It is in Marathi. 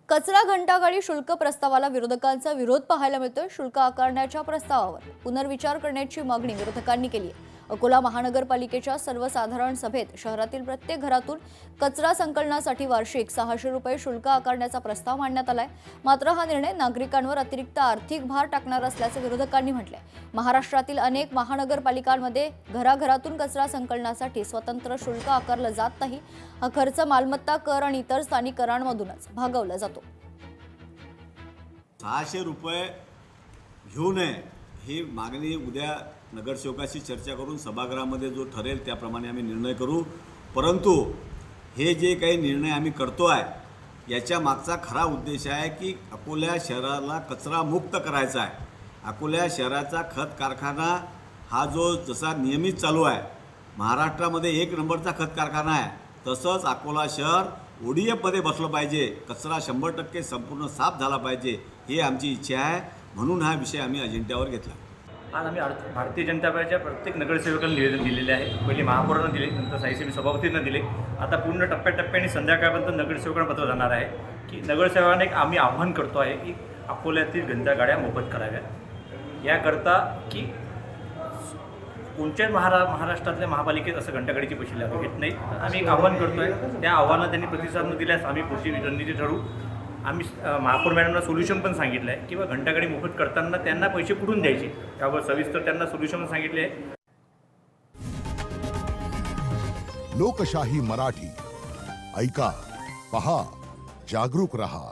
कचरा घंटागाडी शुल्क प्रस्तावाला विरोधकांचा विरोध पाहायला मिळतोय। शुल्क आकारण्याच्या प्रस्तावावर पुनर्विचार करण्याची मागणी विरोधकांनी केली आहे। अकोला महानगरपालिकेच्या सर्वसाधारण सभेत शहरातील प्रत्येक घरातून कचरा संकलनासाठी वार्षिक 600 रुपये शुल्क आकारण्याचा प्रस्ताव मांडण्यात आलाय। मात्र हा निर्णय नागरिकांवर अतिरिक्त आर्थिक भार टाकणार असल्याचे विरोधकांनी म्हटलंय। महाराष्ट्रातील अनेक महानगरपालिकांमध्ये घराघरातून कचरा संकलनासाठी स्वतंत्र शुल्क आकारलं जात नाही। हा खर्च मालमत्ता कर आणि इतर स्थानिक करांमधूनच भागवला जातो। 600 रुपये घेऊ नये ही मागणी उद्या नगरसेवकाशी चर्चा करून सभागृहामध्ये जो ठरेल त्याप्रमाणे आम्ही निर्णय करू। परंतु हे जे काही निर्णय आम्ही करतो आहे याच्या मागचा खरा उद्देश आहे की अकोला शहराला कचरा मुक्त करायचा आहे। अकोला शहराचा खत कारखाना हा जो जसा नियमित चालू आहे, महाराष्ट्रामध्ये 1 नंबरचा खत कारखाना आहे, तसंच अकोला शहर ओडीएफमध्ये बसलं पाहिजे, कचरा 100% संपूर्ण साफ झाला पाहिजे ही आमची इच्छा आहे। म्हणून हा विषय आम्ही अजेंड्यावर घेतला। आज आम्ही भारतीय जनता पार्टीच्या प्रत्येक नगरसेवकांना निवेदन दिलेले आहे। पहिले महापौरांना दिले, नंतर साईसेमी सभापतींना दिले, आता पूर्ण टप्प्याटप्प्याने संध्याकाळपर्यंत नगरसेवकांना पत्र जाणार आहे की नगरसेवकांना एक आम्ही आव्हान करतो आहे की अकोल्यातील घंटागाड्या मोफत कराव्यात। याकरता की कोणत्याच महाराष्ट्रातल्या महापालिकेत असं घंटागाडीचे पैसे लागू घेत नाही। आम्ही एक आव्हान करतो आहे, त्या आव्हानाला त्यांनी प्रतिसाद न दिल्यास आम्ही पुढची रणनीती ठरवू। आम्ही महापौर मॅडमला सोल्युशन पण सांगितलं आहे किंवा घंटागाडी मोफत करताना त्यांना पैसे कुठून द्यायचे त्यावर सविस्तर त्यांना सोल्युशन सांगितले आहे। लोकशाही मराठी ऐका, पहा, जागरूक रहा।